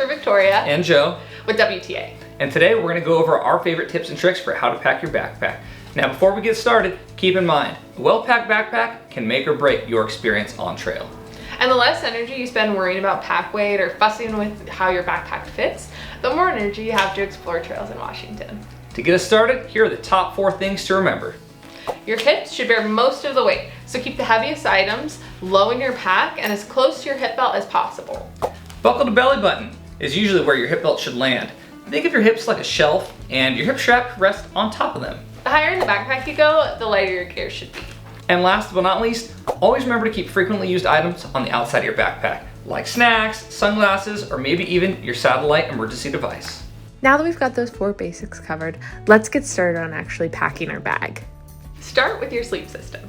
for Victoria and Joe with WTA. And today we're going to go over our favorite tips and tricks for how to pack your backpack. Now before we get started, keep in mind, a well-packed backpack can make or break your experience on trail. And the less energy you spend worrying about pack weight or fussing with how your backpack fits, the more energy you have to explore trails in Washington. To get us started, here are the top 4 things to remember. Your hips should bear most of the weight, so keep the heaviest items low in your pack and as close to your hip belt as possible. Buckle to belly button is usually where your hip belt should land. Think of your hips like a shelf and your hip strap rests on top of them. The higher in the backpack you go, the lighter your gear should be. And last but not least, always remember to keep frequently used items on the outside of your backpack, like snacks, sunglasses, or maybe even your satellite emergency device. Now that we've got those 4 basics covered, let's get started on actually packing our bag. Start with your sleep system.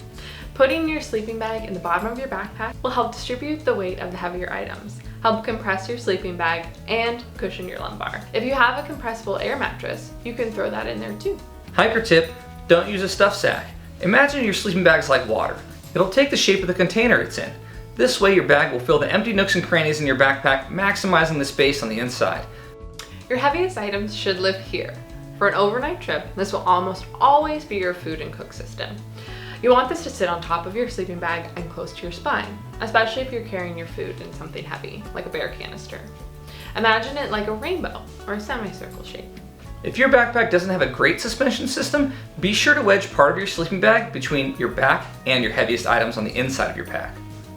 Putting your sleeping bag in the bottom of your backpack will help distribute the weight of the heavier items, help compress your sleeping bag, and cushion your lumbar. If you have a compressible air mattress, you can throw that in there too. Hiker tip, don't use a stuff sack. Imagine your sleeping bag is like water. It'll take the shape of the container it's in. This way your bag will fill the empty nooks and crannies in your backpack, maximizing the space on the inside. Your heaviest items should live here. For an overnight trip, this will almost always be your food and cook system. You want this to sit on top of your sleeping bag and close to your spine, especially if you're carrying your food in something heavy, like a bear canister. Imagine it like a rainbow or a semicircle shape. If your backpack doesn't have a great suspension system, be sure to wedge part of your sleeping bag between your back and your heaviest items on the inside of your pack.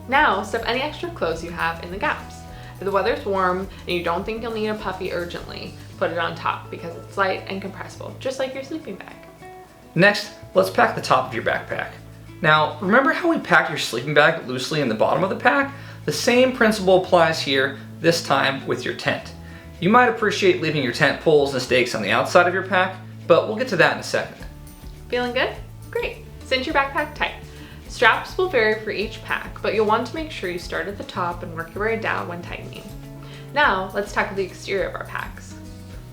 Now, stuff any extra clothes you have in the gaps. If the weather's warm and you don't think you'll need a puffy urgently, put it on top because it's light and compressible, just like your sleeping bag. Next, let's pack the top of your backpack. Now, remember how we packed your sleeping bag loosely in the bottom of the pack? The same principle applies here, this time with your tent. You might appreciate leaving your tent poles and stakes on the outside of your pack, but we'll get to that in a second. Feeling good? Great. Cinch your backpack tight. Straps will vary for each pack, but you'll want to make sure you start at the top and work your way down when tightening. Now, let's tackle the exterior of our packs.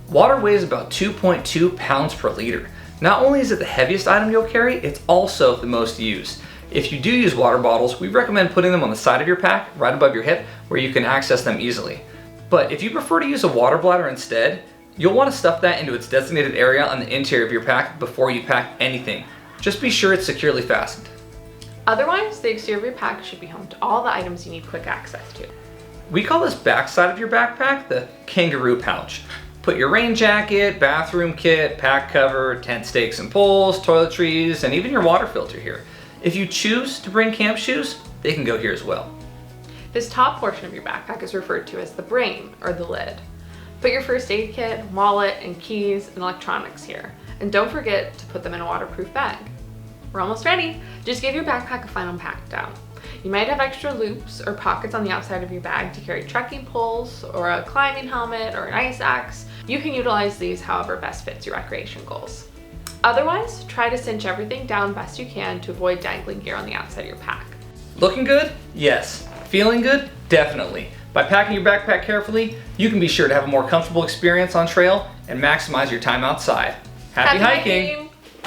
Water weighs about 2.2 pounds per liter. Not only is it the heaviest item you'll carry, it's also the most used. If you do use water bottles, we recommend putting them on the side of your pack, right above your hip, where you can access them easily. But if you prefer to use a water bladder instead, you'll want to stuff that into its designated area on the interior of your pack before you pack anything. Just be sure it's securely fastened. Otherwise, the exterior of your pack should be home to all the items you need quick access to. We call this backside of your backpack the kangaroo pouch. Put your rain jacket, bathroom kit, pack cover, tent stakes and poles, toiletries, and even your water filter here. If you choose to bring camp shoes, they can go here as well. This top portion of your backpack is referred to as the brain or the lid. Put your first aid kit, wallet, and keys and electronics here. And don't forget to put them in a waterproof bag. We're almost ready. Just give your backpack a final pack down. You might have extra loops or pockets on the outside of your bag to carry trekking poles or a climbing helmet or an ice axe. You can utilize these however best fits your recreation goals. Otherwise, try to cinch everything down best you can to avoid dangling gear on the outside of your pack. Looking good? Yes. Feeling good? Definitely. By packing your backpack carefully, you can be sure to have a more comfortable experience on trail and maximize your time outside. Happy hiking!